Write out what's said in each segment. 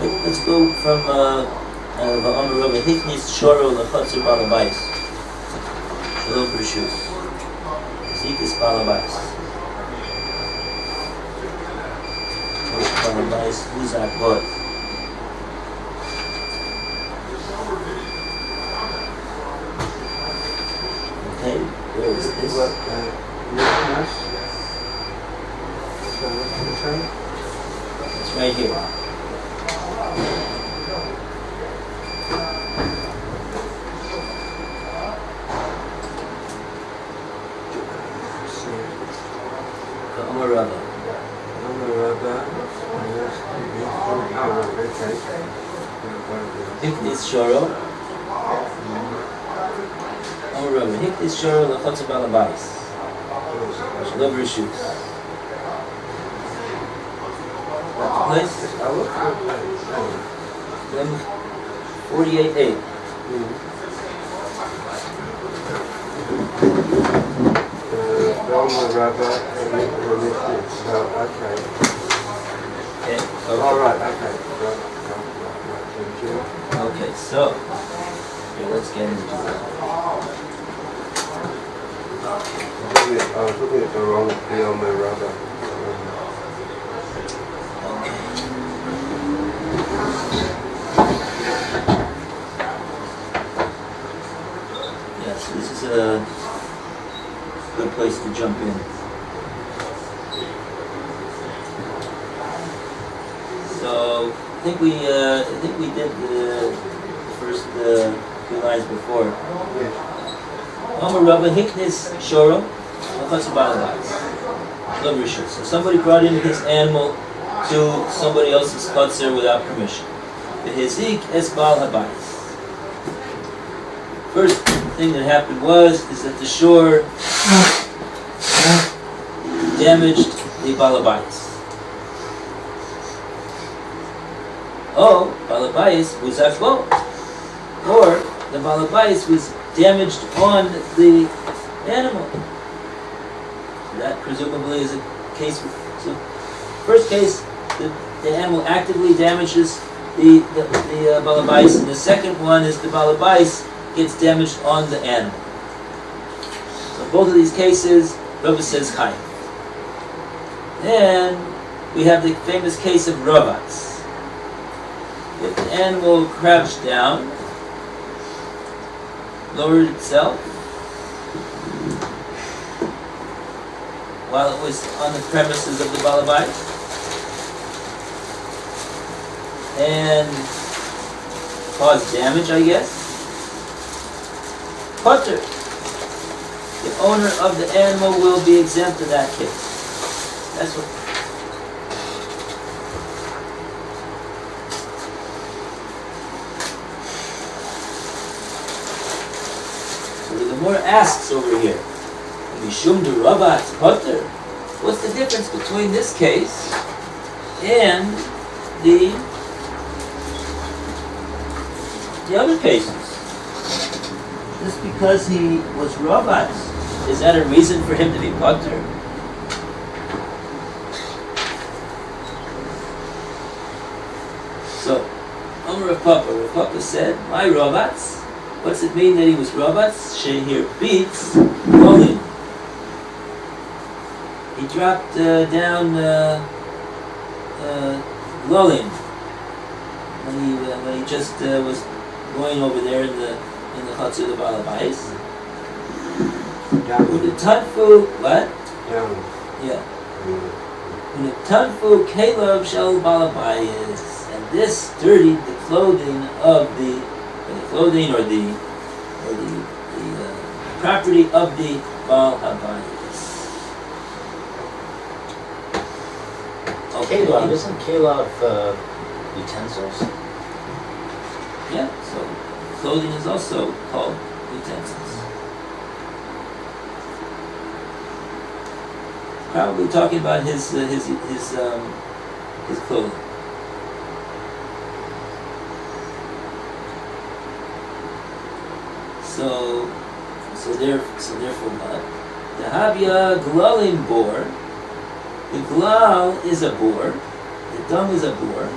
Let's go from Va'amar Rabba Hiknis Shoro L'Chotzer Balabais. Shalom Rishus. Zikas Balabais. Balabais Huzak Bod. Okay, where is this? It's right here. Kamma Rabba. Hiknis Shoro. Kamma Rabba. Hiknis Shoro L'Chotzer Balabais. Shalom Rishus. Place? 48A. Okay. All right. Okay. Okay. So here, let's get into it. I was looking at the wrong Beyond my rubber. Yes, this is a good place to jump in. So I think we did the first few lines before. Amar Rabba Hiknis Shoro L'Chotzer Balabais. So somebody brought in his animal to somebody else's chotzer without permission. The Hizik es Bal Habayis. First thing that happened is that the shore damaged the Balabais. Oh, Balabais was at fault. Or the Balabais was damaged on the animal. That presumably is a case. So, first case, the animal actively damages the Balabais, and the second one is the Balabais gets damaged on the animal. So both of these cases, Rabba says Chayim. Then we have the famous case of Ravatz. If the animal crouched down, lowered itself, while it was on the premises of the Balabai, and caused damage, I guess. Potter, the owner of the animal will be exempt in that case. That's what. So the Gemora asks over here, Mishum de Rabat Potter, what's the difference between this case and the other cases? Just because he was Rabat, is that a reason for him to be Potter? So, Rav Papa said, my Rabatz, what's it mean that he was Rabatz? Shehir beats Golim. He dropped down Golim when he just was going over there in the Chatzor of the Balabais. When the Tanfu, what? Yeah. When the Tanfu Caleb Shel Balabais, and this dirtied the clothing of the property of the Baal Habayis. Okay. Caleb, isn't Caleb utensils? Yeah, so clothing is also called utensils. Probably talking about his clothing. So therefore what? The Havya Glalim bor. The glal is a boar. The dung is a boar.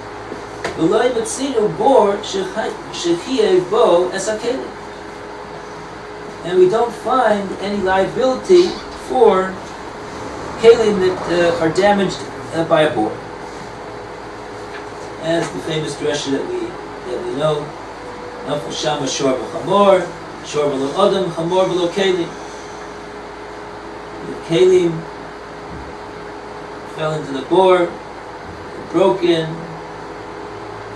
V'loi metzinu bor shechiev bo es hakelim. And we don't find any liability for kelim that are damaged by a boar. As the famous drasha that we know, Nafshi shama shor b'chamor, shor b'lo adam, chamor b'lo kelim. The kelim fell into the boar, broken,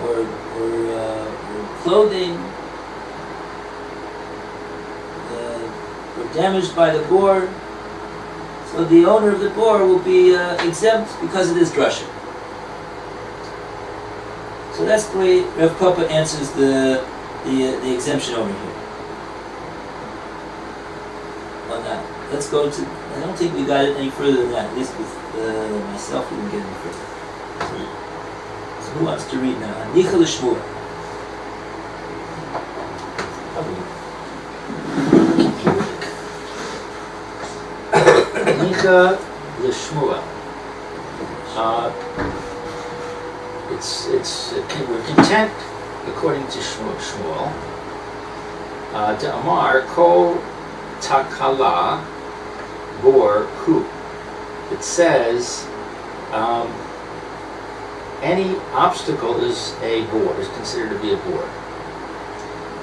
or clothing were damaged by the boar. So the owner of the boar will be exempt because of this drasha. So that's the way Rav Kopa answers the exemption over here. On that, let's go to. I don't think we got it any further than that. At least with myself, we didn't get any further. So who wants to read now? Anicha l'shmua. Anicha l'shmua. We're content, according to Shmuel. De'amar kol takala bor hu. It says any obstacle is a bor, is considered to be a bor.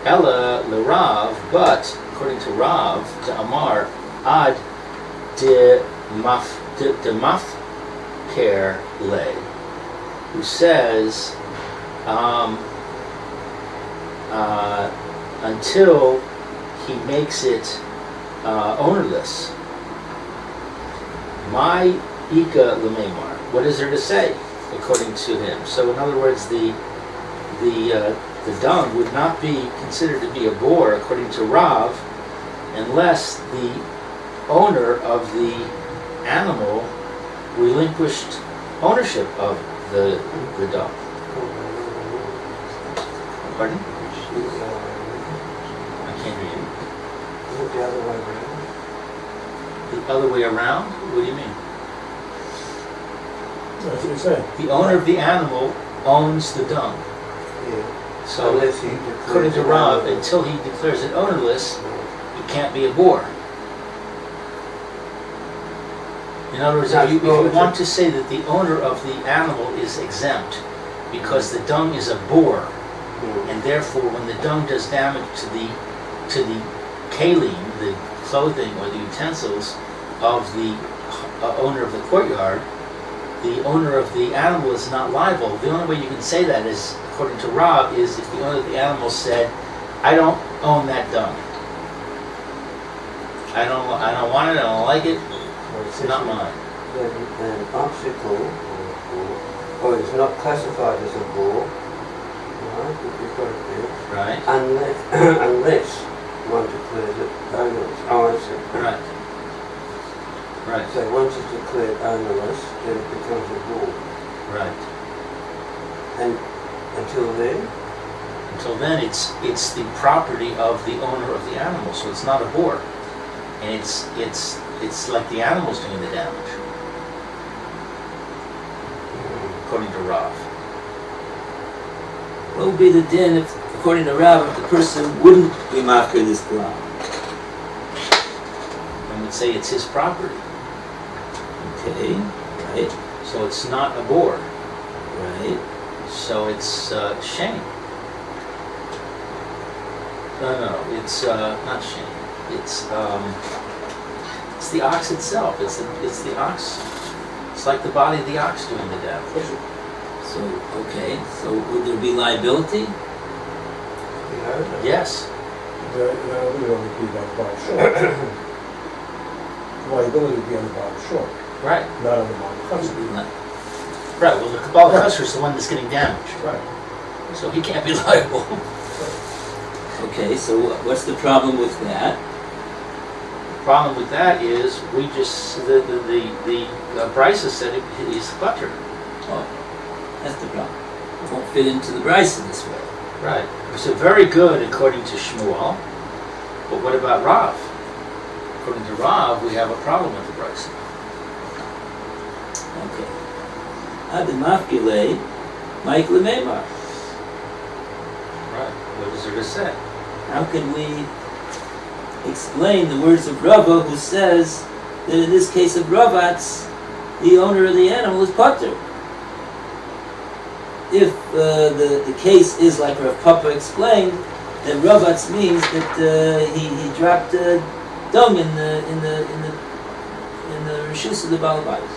Ella l'Rav, but according to Rav, de'amar ad de mafker le, who says until he makes it ownerless. My ika lememar. What is there to say, according to him? So, in other words, the dung would not be considered to be a bor, according to Rav, unless the owner of the animal relinquished ownership of the dung. Pardon? I can't hear you. Is it the other way around? The other way around? What do you mean? That's what you're saying. The owner of the animal owns the dung. Yeah. So, Unless he according to declares it Rav, ownerless. until he declares it ownerless, it can't be a bor. In other words, if you want to say that the owner of the animal is exempt because the dung is a bor, and therefore when the dung does damage to the kalim, the clothing or the utensils of the owner of the courtyard, the owner of the animal is not liable. The only way you can say that is, according to Rav, is if the owner of the animal said, "I don't own that dung. I don't want it. I don't like it. It's not mine." An obstacle, or it's not classified as a bore, right? If you've got it there. Right. Unless one declares it ownerless. Oh, I see. Right. Right. So once it's declared ownerless, then it becomes a bore. Right. And until then, Until then, it's the property of the owner of the animal, so it's not a bor, and it's like the animal's doing the damage, according to Rav. What would be the din if, according to Rav, if the person wouldn't be mafker this ground? One would say it's his property, Okay, right, so it's not a bor, right. so it's shame. No, it's not shame. It's the ox itself. It's the ox. It's like the body of the ox doing the damage. So, okay, so would there be liability? the owner. Yes. That would only be on the bottom short. Liability would be on the bottom short, Right. not on the bottom custom. Right. Well, the Kabbalah Chasser is the one that's getting damaged, Right. so he can't be liable. Okay, so what's the problem with that? The problem with that is we just the Brisa said he's cluttered. Oh, that's the problem. It won't fit into the Bryce in this way. Right. So very good according to Shmuel, but what about Rav? According to Rav, we have a problem with the Brisa. Okay. Ad mafkile, Mike Lememar. Right. What is there to say? How can we explain the words of Rava, who says that in this case of Ravatz, the owner of the animal is Potter? If the case is like Rav Papa explained, then Ravatz means that he dropped dung in the rishus of the Baal Bayis.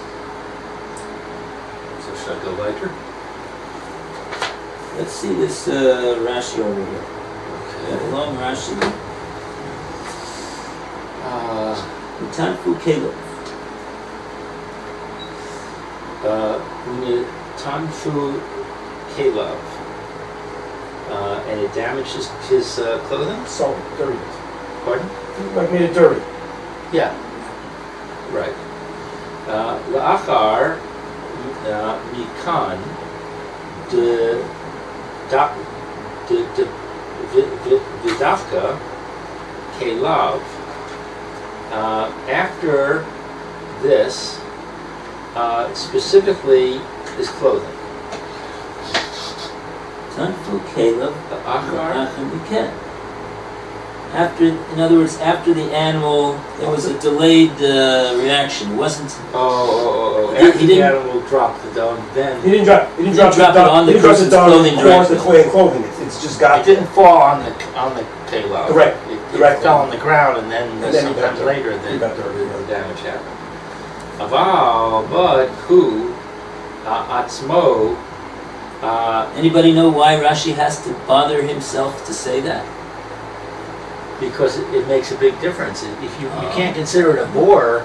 So should I go later? Let's see this Rashi over here. Okay. Long Rashi. Tanfu Caleb. Tanfu Caleb. And it damaged his clothing? So, dirty. Pardon? Like made it dirty. Yeah. Right. La'achar mikan vidavka kelav. After this, specifically his clothing. Tanfu Caleb. Achar. After, in other words, after the animal, there was a delayed reaction. It wasn't. After the animal dropped the dung, then He didn't drop drop it on the person's clothing directly. clothing. It's just got it didn't fall on the kelav. Correct. It Correct. fell on the ground, and then And then he sometime got later, He got dirty. the damage happened. Aval, but who atzmo. Anybody know why Rashi has to bother himself to say that? Because it makes a big difference. If you can't consider it a bore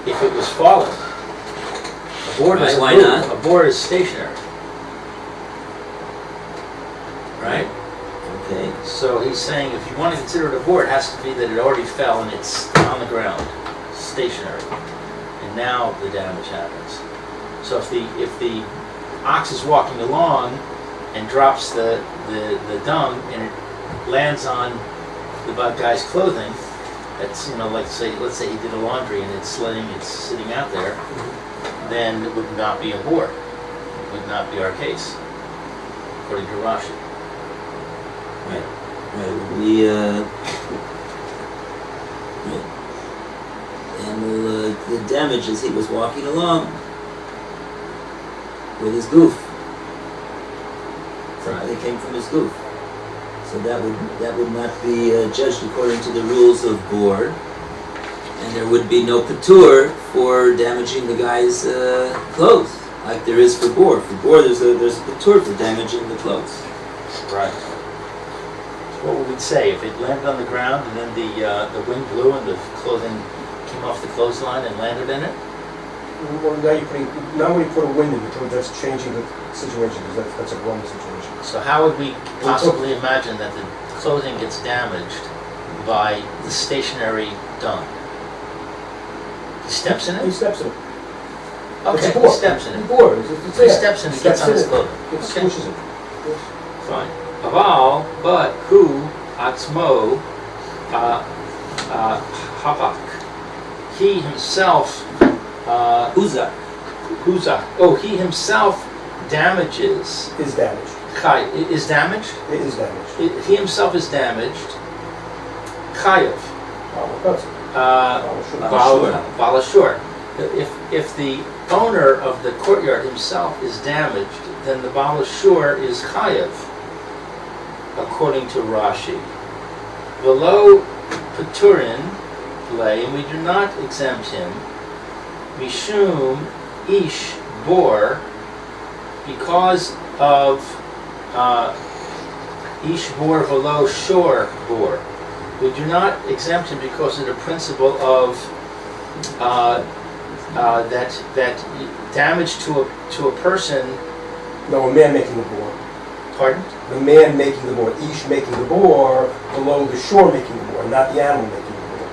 if it was falling. A boar doesn't Why move. not? A boar is stationary. Right? Okay. So he's saying if you want to consider it a boar, it has to be that it already fell and it's on the ground, stationary. And now the damage happens. So if the ox is walking along and drops the dung and it lands on the guy's clothing, that's, let's say he did a laundry and it's sitting out there, then it would not be a bore. It would not be our case, according to Rashi. Right. And the damage as he was walking along with his goof. They came from his goof. So that would not be judged according to the rules of board, and there would be no patur for damaging the guy's clothes, like there is for boar. For boar, there's a patur for damaging the clothes. Right. What would we say if it landed on the ground and then the wind blew and the clothing came off the clothesline and landed in it? Well, now when you put a wind in it, that's changing the situation, because that's a wrong situation. So how would we possibly imagine that the clothing gets damaged by the stationary dung? He steps in He it? steps in it. Okay, It's a he boar. steps in It's it. a boar. He steps in it, gets on his clothing. It Okay. squishes it. Yes. Fine. Aval, but who atzmo havak. He himself Uzak. he himself damages. Is damaged. Is damaged? It is damaged. He himself is damaged. Chayav. Balashur. If the owner of the courtyard himself is damaged, then the Balashur is Chayav, according to Rashi. Below Paturin lay, and we do not exempt him, Mishum Ish Bor, because of Ish Bor Velo Shor Bor. We do not exempt him because of the principle of that damage to a person. No, a man making the boar. Pardon? The man making the boar. Ish making the boar, below the shore making the boar, not the animal making the boar.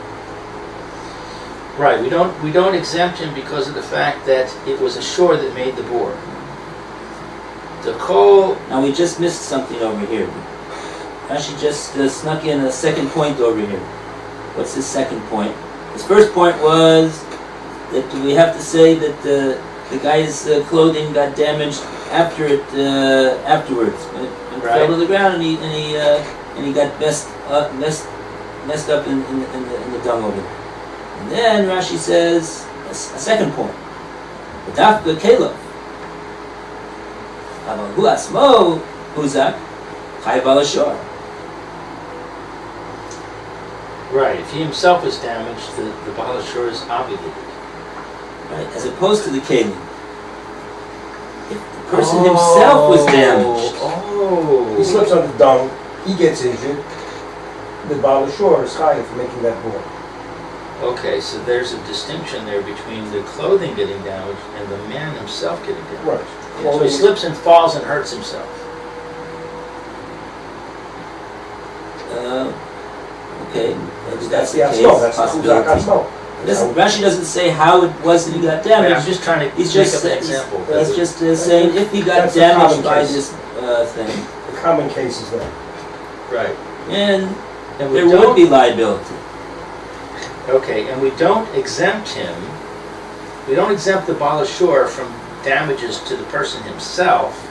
Right. We don't exempt him because of the fact that it was a shore that made the boar. The coal. Now we just missed something over here. Rashi just snuck in a second point over here. What's his second point? His first point was that we have to say that the guy's clothing got damaged afterwards, when fell to the ground, and he got messed up in the dung over there. And then Rashi says a second point. Dafka Caleb. Hu asmo huzak chai balashor. Right. If he himself was damaged, the balashor is obligated. Right, as opposed to the Kalim. If the person himself was damaged, He slips on the dung, he gets injured, the Baal Shor is chayav for making that board. Okay, so there's a distinction there between the clothing getting damaged and the man himself getting damaged. Right. So he slips and falls and hurts himself. okay, that's the the case, Atzmo, that's the possibility. Chuzak Atzmo. Rashi doesn't say how it was that he got damaged. I'm just trying to He's make just up an example. He's just saying if he got That's the damaged common by case. this thing, The common case is that. Right. and And we there don't, would be liability. okay, and we don't exempt him. We don't exempt the balashor from damages to the person himself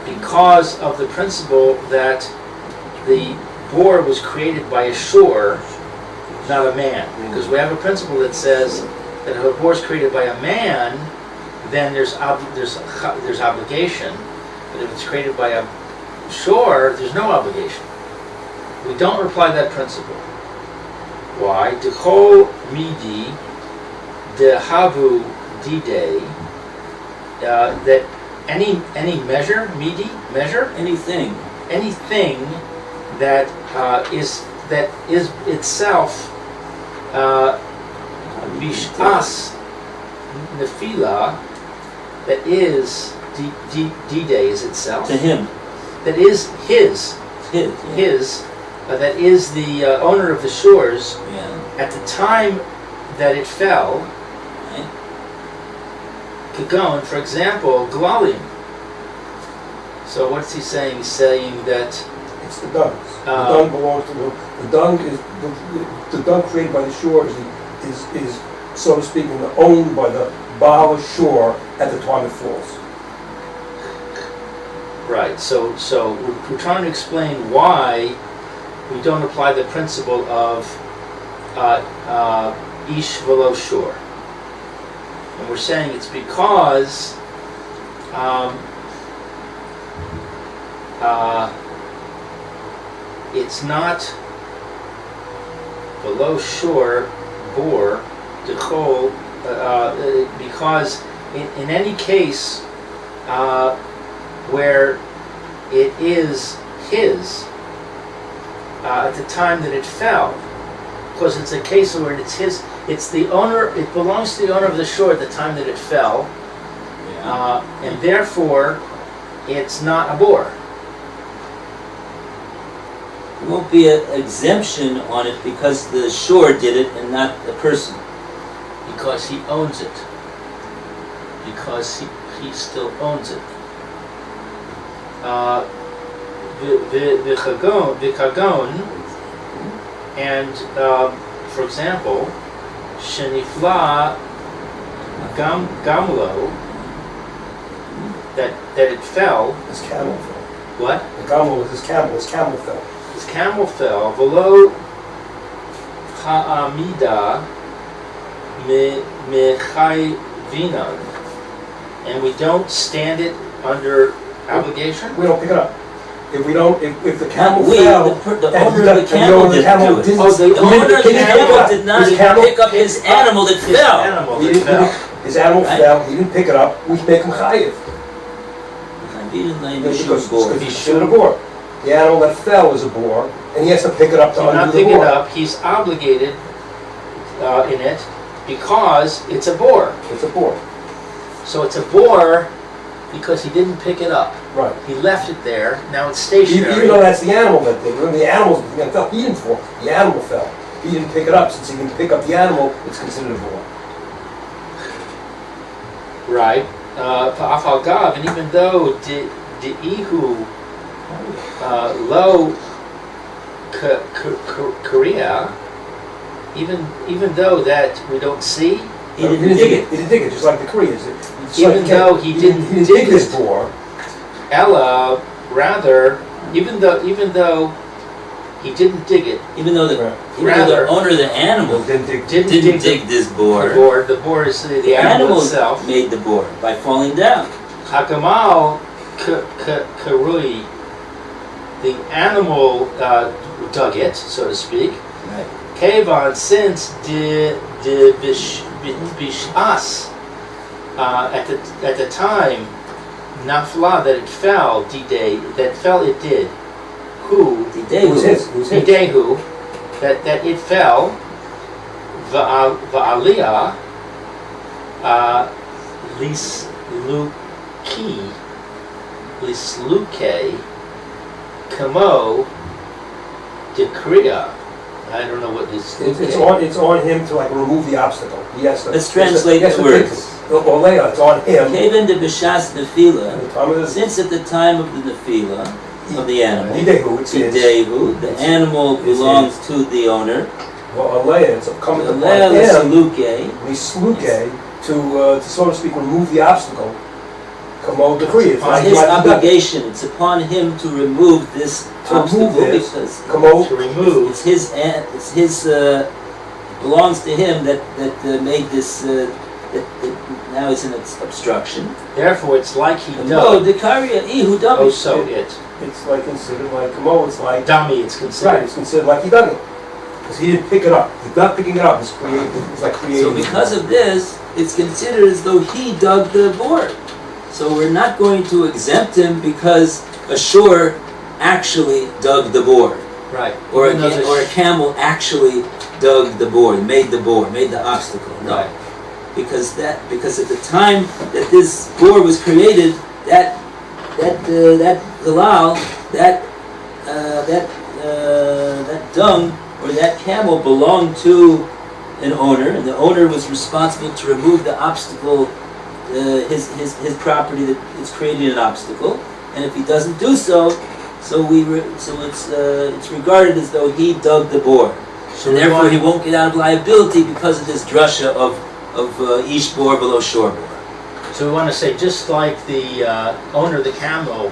because of the principle that the boar was created by a shore, not a man. Because we have a principle that says that if a boar is created by a man, then there's obligation. But if it's created by a shore, there's no obligation. We don't apply that principle. Why? Dechol midi dehavu dide. That any measure, midi, measure, Anything. anything that is itself bishas nefila, that is dide is itself, To him. that is his, that is the owner of the shores Yeah. at the time that it fell. Right. Kagon, for example, glalim. So what's he saying? He's saying that It's the dung. The dung belongs to the dung is the dung created by the shore is so to speak owned by the Baal Shore at the time it falls. right. So we're trying to explain why we don't apply the principle of ish velo shore, and we're saying it's because it's not below shore bore dechol because in any case where it is his at the time that it fell, because it's a case where it's his, it's the owner, it belongs to the owner of the shore at the time that it fell, and therefore it's not a bore. There won't be an exemption on it because the shore did it and not the person. Because he owns it. Because he still owns it. V'kagon, and for example, shenifla gamlo, that it fell. His camel fell. What? The camel was his camel fell. His camel fell below ha'amida mechayvinan, and we don't stand it under obligation. We don't pick it up. If the camel Not we, fell, the owner of the camel didn't do it. Oh, the The owner of the He didn't camel pick did it not up. even pick up his animal that His fell. animal He that didn't- fell. his animal Right. fell, he didn't pick it up, we make him chayiv. Because he should have bore. The animal that fell is a boar, and he has to pick it up to Do not undo the pick it boar. up. He's obligated in it because it's a bore. It's a boar. So it's a bore because he didn't pick it up. Right. He left it there. Now it's Even stationary. though that's the animal that did. Remember, the animal fell. He didn't fall. The animal fell. He didn't pick it up. Since he didn't pick up the animal, it's considered a boar. Right. Afal gav, and even though ihu lo korea, even though that we don't see, He didn't dig it. He didn't dig it, just like the Koreans. Even though he didn't dig dig his it. boar. Ella rather, even though he didn't dig it, Even though the Rather- owner of the animal Didn't dig. didn't dig this board, the board is the animal itself. made the board by falling down. Hakamal karui, the animal dug it, so to speak. Right. Kevan, since the bishas at the time nafla that it fell it did. Who Who's his? Who's his? Didehu, that it fell, va'aliyah, lisluke, kamo, dekriya. I don't know what this It's on him to like remove the obstacle. Yes. Let's translate the words. Olea, it's on him. Kaven de b'shas At nefila, the time of this, since at the time of the nefila of the animal, Yidehu, it's his. Tidehu, the animal belongs to the owner. Olea, it's coming upon Lea him. l'saluke, Lisluke, to so to speak, remove the obstacle. Kamo decree. It's it's like his like- obligation. It's upon him to remove this To obstacle remove this. because Kamo, to remove. it's his belongs to him that made this that now is an obstruction. Therefore, it's like he No, dug. the karya ihu Oh, dami. so it it's like considered like Kamo. It's like dummy. It's right. considered. It's considered like he dug it because he didn't pick it up. He's not picking it up. It's creating. It's like creating. So because of this, it's considered as though he dug the board. So we're not going to exempt him because a shore actually dug the board, Right. or Even though the a camel actually dug the board, made the obstacle. No, Right. because at the time that this board was created, that halal, that dung or that camel belonged to an owner, and the owner was responsible to remove the obstacle, his property that is creating an obstacle, and if he doesn't do so, it's regarded as though he dug the board, So and we therefore want- he won't get out of liability because of this drasha of ish bor below shore bor. So we want to say, just like the owner of the camel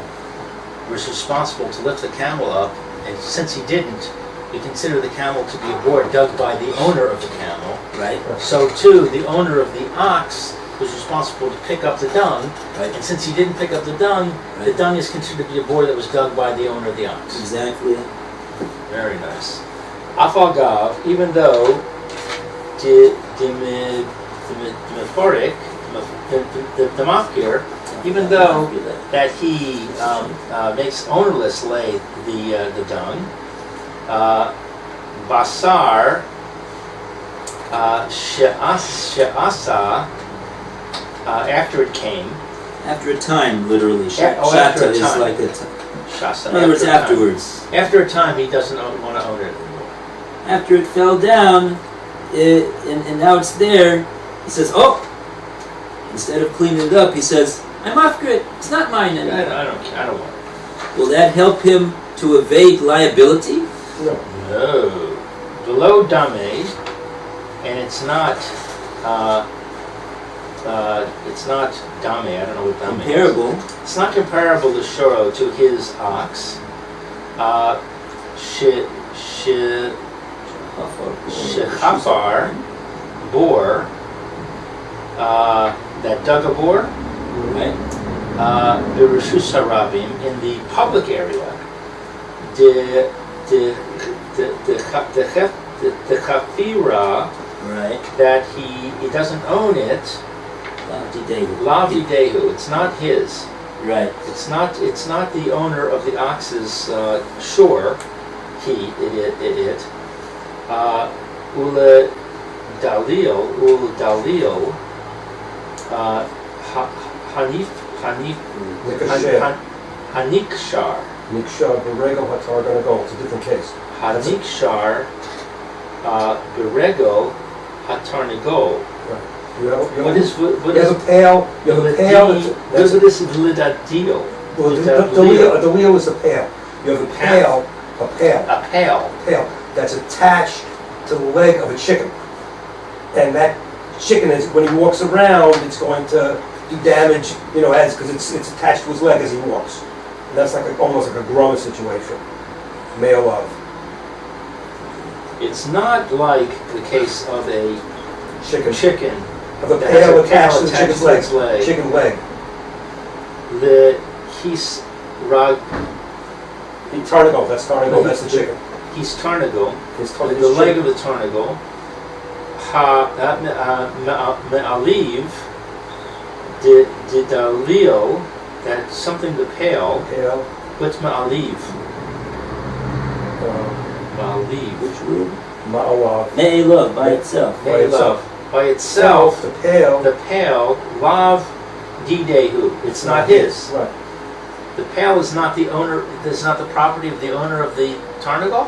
was responsible to lift the camel up, and since he didn't, we consider the camel to be a board dug by the owner of the camel. Right? So too, the owner of the ox was responsible to pick up the dung, Right. and since he didn't pick up the dung Right. is considered to be a board that was dug by the owner of the ox. Exactly. Very nice. Afagav, even though the mafkir, even though that he makes ownerless lay the dung, basar she'asa, after it came, After a time, literally. After Shata a is time. like a shasa. in other words, after a time. afterwards. After a time, he doesn't want to own it anymore. After it fell down, and now it's there, he says, oh! Instead of cleaning it up, he says, I'm off grid. It's not mine I anymore. don't care. I don't want it. Will that help him to evade liability? No. No. Below dame, and it's not dame. I don't know what dame is. Comparable. It's not comparable to Shoro, to his ox. Shechafar, boar, that dug a boar, Right? Birashus Harabim, in the public area, the chafira, Right. that he doesn't own it, Lavi Dehu, it's not his. Right. It's not the owner of the ox's shore. It. Ule Dalil. Hanikshar. Nikshar, Berego, Hatar, gonna go. It's a different case. Hanikshar. Berego. Hatarnigo. What is You have a pail. You have a pail. That's what is Lidadil? well, the wheel is a pail. You have a pail. A pail. Pail that's attached to the leg of a chicken, and that chicken is when he walks around, it's going to do damage. As because it's attached to his leg as he walks. That's like almost like a groma situation. Male of. It's not like the case of a chicken Of a that pail has a attached to the pail chicken's attached to leg. its leg. Chicken leg. The his rag Tarnago, that's Tarnago, that's the chicken. his tarnago, His the tarnago. leg of the tarnago, me'aliv, didalio, that's something to pale, Pail. what's me'aliv? Me'aliv. Which word? Ma'alav. Me'elav, by itself. By itself. By itself, The pail. the pale, lav didehu, it's not his. Right. The pale is not the owner, is not the property of the owner of the tarnago?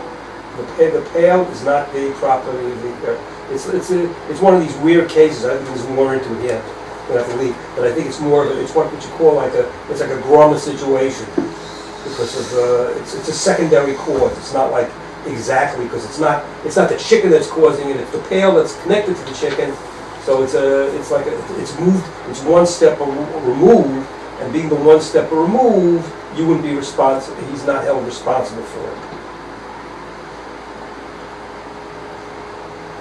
The pail is not the property of the. It's one of these weird cases. I think there's more into it yet. We have to leave, but I think it's more of a, it's what you call like a groma situation because of it's a secondary cause. It's not like exactly because it's not the chicken that's causing it. It's the pail that's connected to the chicken. So it's moved. It's one step removed. And being the one step removed, you wouldn't be responsible. He's not held responsible for it.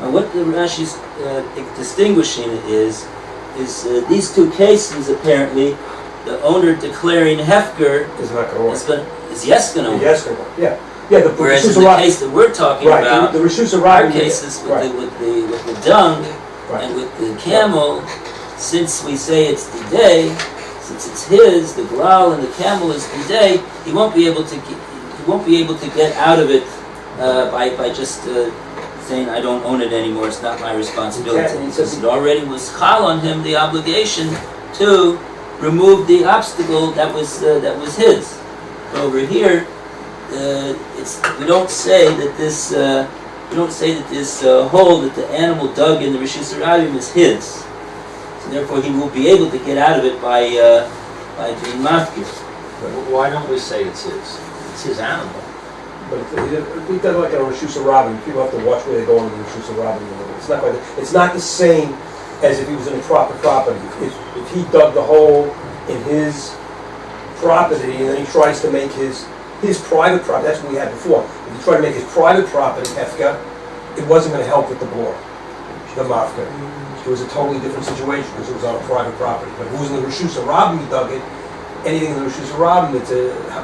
Now what the Rashi's distinguishing is these two cases apparently, the owner declaring Hefker It's not going to work. is yes going to work. Yes, going to work. Yeah. The Whereas in Rishus the Harabim- case that we're talking right, about, the Rishus our Harabim- cases with, right, with the dung right. and with the camel, since we say it's the day, since it's his, the glal and the camel is the day, he won't be able to get out of it by just saying I don't own it anymore. It's not my responsibility. He Because says it already was chal on him the obligation to remove the obstacle that was his. But over here, we don't say that this hole that the animal dug in the Rishus Harabim is his. So therefore, he will be able to get out of it by being mafkir. Why don't we say it's his? It's his animal. But he does like a Rishus Harabim. People have to watch where they go in the Rishus Harabim. It's not the same as if he was in a proper property. If he dug the hole in his property and then he tries to make his private property, that's what we had before. If he tried to make his private property hefka, it wasn't going to help with the bor, the mafka. It was a totally different situation because it was on a private property. But if it was in the Rishus Harabim, he dug it. Anything in the Rishus Harabim, how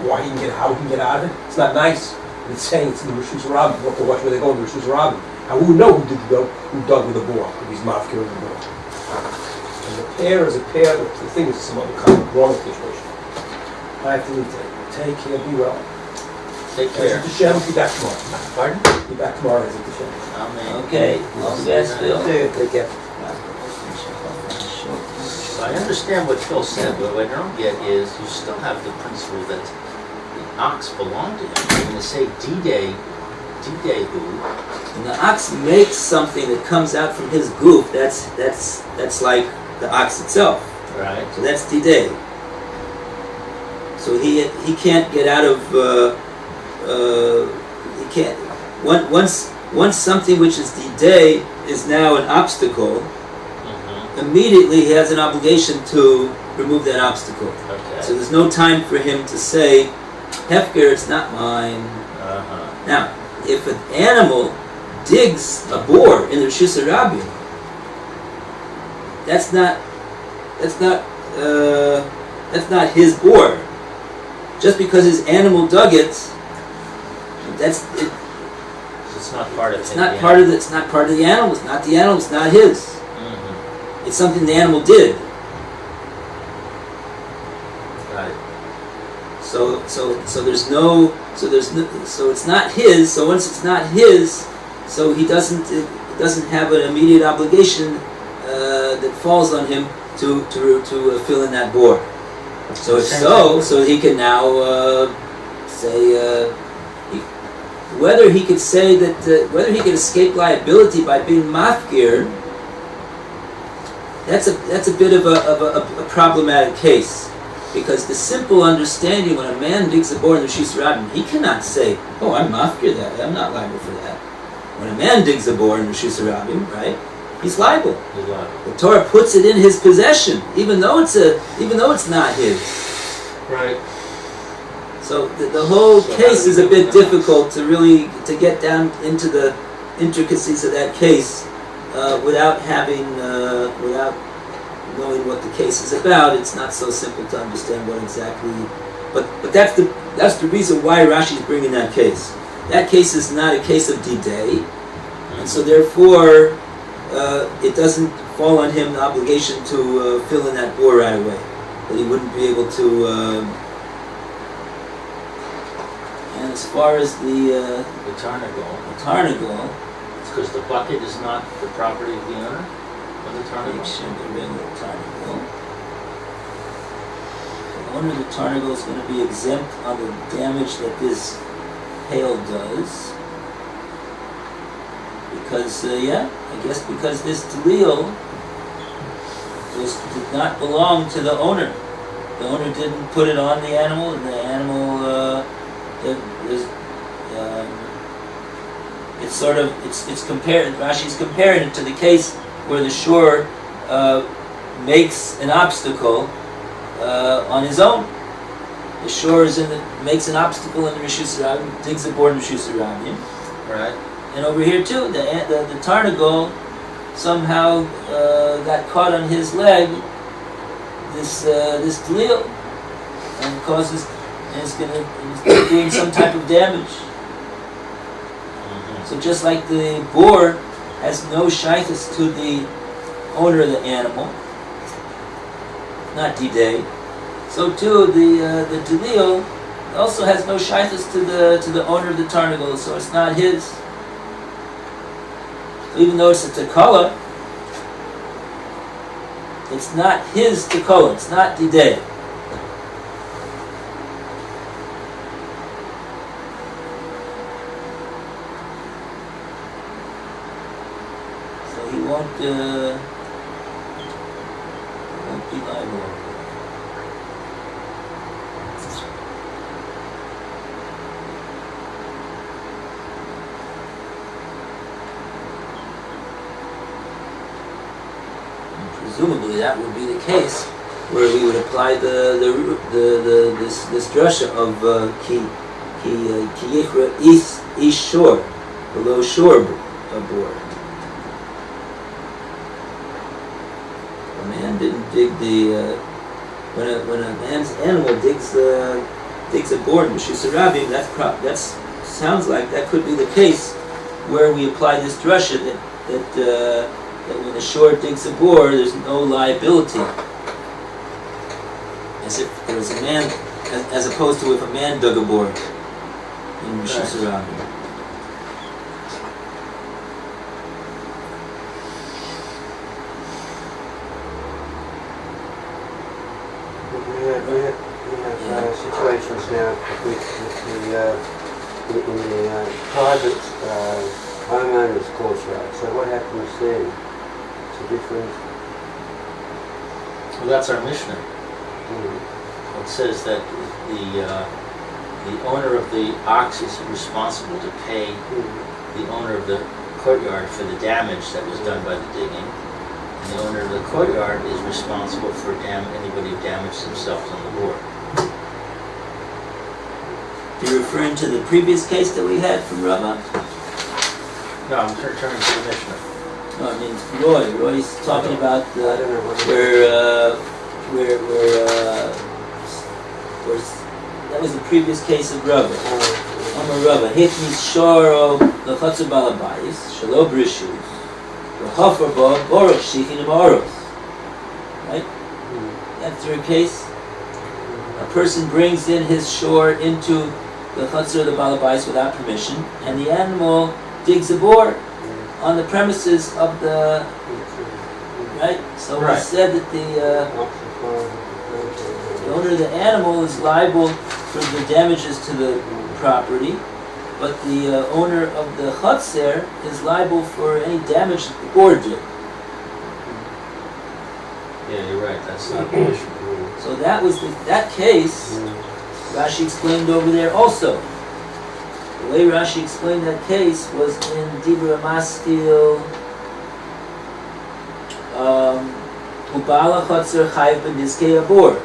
he can get out of it. It's not nice. It's saying it's in the Rishus Harabim. You have to watch where they go in the Rishus Harabim. How who know who dug with the bor? If he's mafka with the bor. And the pair is a pair. The thing is some other kind of wrong situation. I have to leave today. Take care. Be well. Take care. Visit the Shem. Be back tomorrow. Pardon? Be back tomorrow. Visit the Shem. Amen. Okay, all the best, Phil. Take care. So I understand what Phil said, but what I don't get is you still have the principle that the ox belonged to him. You're going to say D-Day-Hu. When the ox makes something that comes out from his goof, that's like the ox itself. Right. So that's D-Day. So he can't get out of he can't once something which is D-Day is now an obstacle. Immediately he has an obligation to remove that obstacle. Okay. So there's no time for him to say, Hefker, it's not mine. Now, if an animal digs a bore in the Rishus Harabim, that's not his bore. Just because his animal dug it, It's not part of it. It's not part of the animal. It's not the animal. It's not his. It's something the animal did. Right. So it's not his. So once it's not his, so he doesn't have an immediate obligation that falls on him to fill in that bore. So if so he can now say whether he could say that whether he could escape liability by being mafkir. That's a bit of a problematic case, because the simple understanding when a man digs a bore in the Rishus Harabim, he cannot say, "Oh, I'm mafkir that. I'm not liable for that." When a man digs a bore in the Rishus Harabim, right, he's liable. The Torah puts it in his possession, even though it's not his. Right. So the whole case is a bit difficult to really to get down into the intricacies of that case without without knowing what the case is about. It's not so simple to understand what exactly. But that's the reason why Rashi is bringing that case. That case is not a case of D-Day, and so therefore it doesn't fall on him the obligation to fill in that bore right away. That he wouldn't be able to. And as far as the Tarnagol, it's because the bucket is not the property of the owner of the Tarnagol. The owner of the Tarnagol is going to be exempt on the damage that this hail does. Because, I guess because this Delil did not belong to the owner. The owner didn't put it on the animal, and the animal it's compared. Rashi's comparing it to the case where the shore makes an obstacle on his own. The shore makes an obstacle in the Rishus Rabim, digs a board in the Rishus Rabim. Right. And over here too, the Tarnagol somehow got caught on his leg this Delil, and causes, and it's doing some type of damage. So just like the boar has no shaykhus to the owner of the animal, not D-Day, so too the Delil also has no shaykhus to the owner of the Tarnagol, so it's not his. So even though it's a Tekala, it's not his Tekala, it's not D-Day. So he won't be liable. Presumably, that would be the case where we would apply this drasha of ki yichra ish shor, below shore board. A man didn't dig the when a man's animal digs a board in Rishus Rabim. That sounds like that could be the case where we apply this drasha that when the shore digs a bore, there's no liability. As if there was a man, as opposed to if a man dug a bore in Rishus Rabim. We have situations now in the private homeowners courtyard. So what happens then? Different. Well, that's our Mishnah. It says that the owner of the ox is responsible to pay the owner of the courtyard for the damage that was done by the digging, and the owner of the courtyard is responsible for anybody who damaged themselves on the board. You're referring to the previous case that we had from Rava? No, I'm returning to the Mishnah. No, I mean Roy's talking about where that was the previous case of Rava. Rava hitni shoro lachatzu balabayis shelo brishus v'chafer bo borach shichin b'oros. Right? That's their case. A person brings in his shore into the chutzner of the balabayis without permission, and the animal digs a bore on the premises of the, right? So we said that the owner of the animal is liable for the damages to the property, but the owner of the chutzner is liable for any damage that the boar did. Yeah, you're right. That's not the issue. So that was that case. Rashi explained over there also. The way Rashi explained that case was in Dibra Maskil Ubala Chotzer Chayv Ben Nizkei Abor.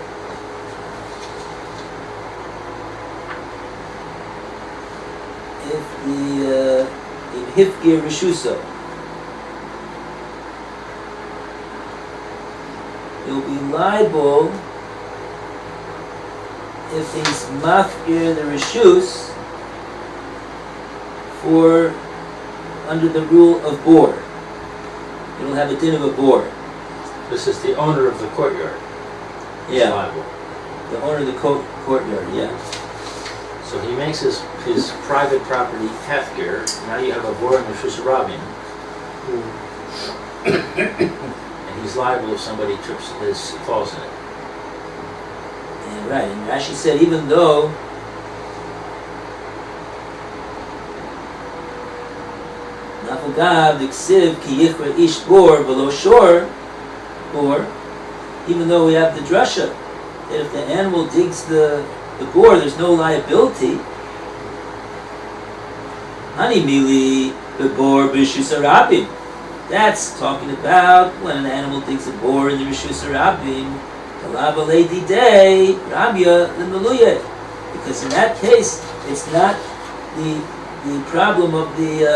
hifgir rishuso. He'll be liable if he's mafgir the rishus for under the rule of bor. It'll have a din of a bor. This is the owner of the courtyard. He's Yeah, liable. the owner of the courtyard. Yeah. So he makes his private property hefker. Now you have a bor and reshus harabim, and he's liable if somebody falls in it. Yeah, right. And Rashi said even though Nafugav diksiv ki yichra ish bor v'lo shor bor, even though we have the drasha that if the animal digs the bore, there's no liability. Hani mili bebor b'rishus harabim. That's talking about when an animal digs a bore in the rishus harabim. Kalava lady day rabia l'meluye. Because in that case, it's not the problem of the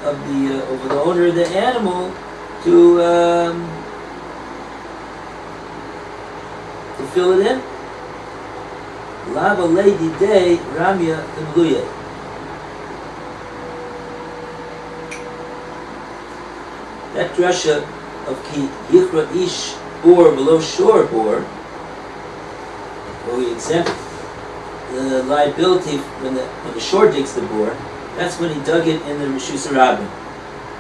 owner of the animal to fill it in. Lava lady day ramya l'meluye. That drasha of ki yichra ish bor below shore bor, where we exempt the liability when the shore digs the bor, that's when he dug it in the rishus harabim.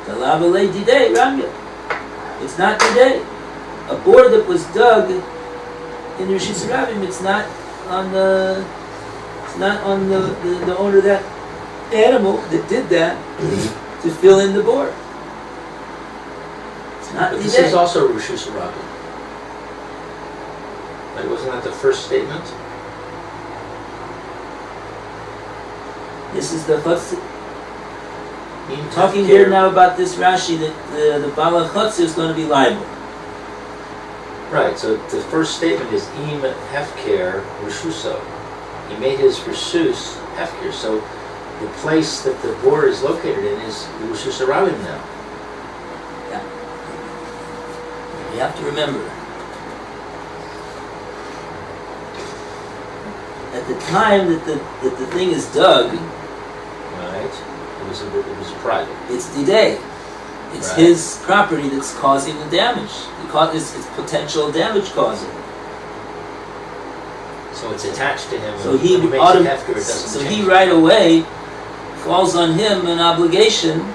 The lava lady day ramya. It's not today. A bor that was dug in the rishus harabim, it's not on the owner of that animal that did that to fill in the bor. It's not But the this day. is also reshus harabim. Like, wasn't that the first statement? This is the chutz. In Talking hefker- here now about this Rashi that the Bala chutz is going to be liable. Right, so the first statement is im hefker reshuso. He made his reshus hefker, so the place that the bor is located in is the reshus harabim now. You have to remember, at the time that the thing is dug, Right? It was private. it's the day. It's Right. his property that's causing the damage. It's potential damage causing. So it's attached to him. So When he makes it hefker, it doesn't so change. he right away falls on him an obligation,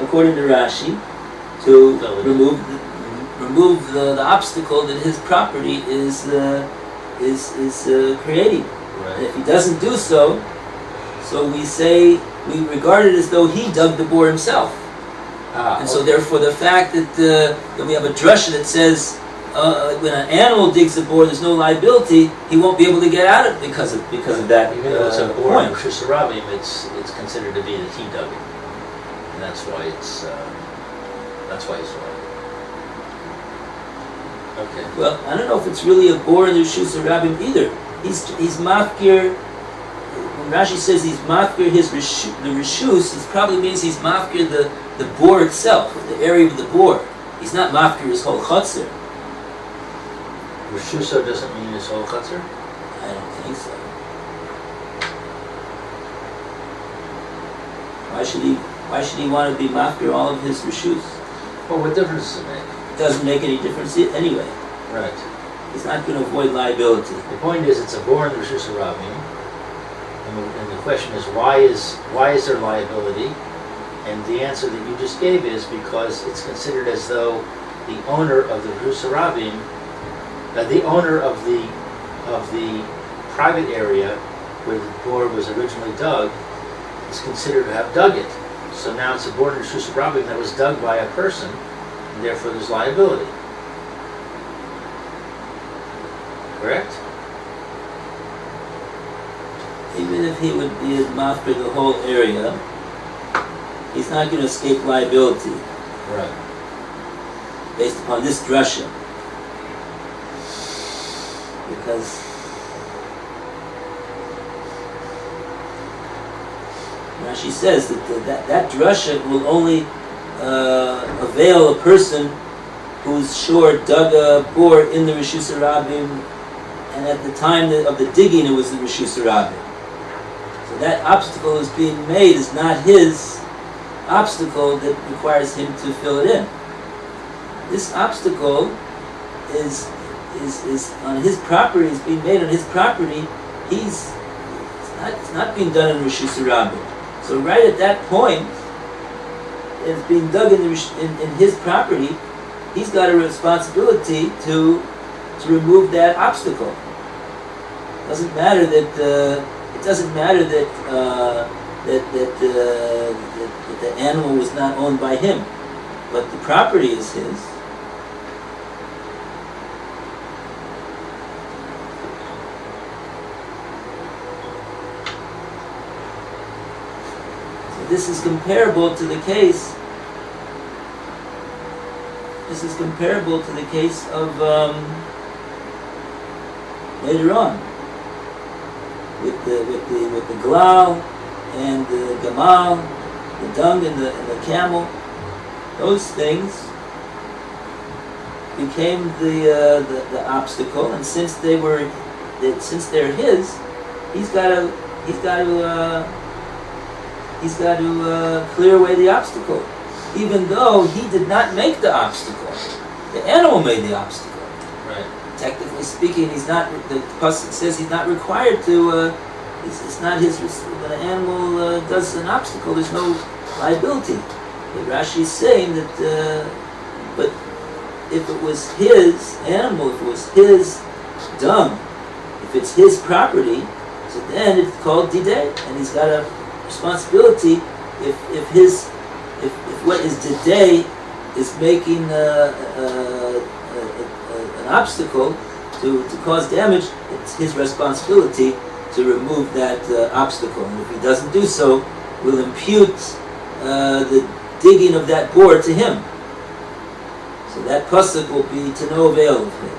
according to Rashi, to Fill it in. remove the obstacle that his property is creating. And Right. if he doesn't do so, we regard it as though he dug the bore himself. And so okay. therefore the fact that we have a drasha that says when an animal digs the bore, there's no liability, he won't be able to get out of it because of that Even though it's a bor point. and reshus harabim, it's considered to be that he dug it, and that's why it's liable. Okay. Well, I don't know if it's really a bore in the rishus harabim either. He's mafkir. When Rashi says he's mafkir the rishus, it probably means he's mafkir the bore itself, the area of the bore. He's not mafkir his whole chutzner. Reshuso doesn't mean his whole chutzner? I don't think so. Why should he want to be mafkir all of his rishus? Well, what difference does it make? It doesn't make any difference anyway. Right. He's not going to avoid liability. The point is, it's a bor and reshus harabim, and the question is, why is there liability? And the answer that you just gave is because it's considered as though the owner of the reshus harabim, the owner of the private area where the bor was originally dug, is considered to have dug it. So now it's a bor and reshus harabim that was dug by a person, and therefore there's liability. Correct? Even if he would be mafkir the whole area, he's not going to escape liability Right. based upon this drasha. Because Rashi says that drasha will only avail a person who's sure dug a bore in the Rishus Harabim, and at the time of the digging it was the Rishus Harabim. So that obstacle is being made is not his obstacle that requires him to fill it in. This obstacle is on his property, is being made on his property. It's not being done in Rishus Harabim. So right at that point, it's being dug in his property. He's got a responsibility to remove that obstacle. It doesn't matter that the animal was not owned by him, but the property is his. So this is comparable to the case. This is comparable to the case of later on with the glal and the gamal, the dung and the camel. Those things became the obstacle, and since they're his, he's got to clear away the obstacle. Even though he did not make the obstacle, the animal made the obstacle. Right. Technically speaking, he's not. The pasuk says he's not required to. It's not his. When an animal does an obstacle, there's no liability. But Rashi is saying that. But if it was his animal, if it was his dung, if it's his property, so then it's called didei, and he's got a responsibility. If what is didei is making an obstacle to cause damage, it's his responsibility to remove that obstacle. And if he doesn't do so, we'll impute the digging of that bore to him. So that pasuk will be to no avail of him.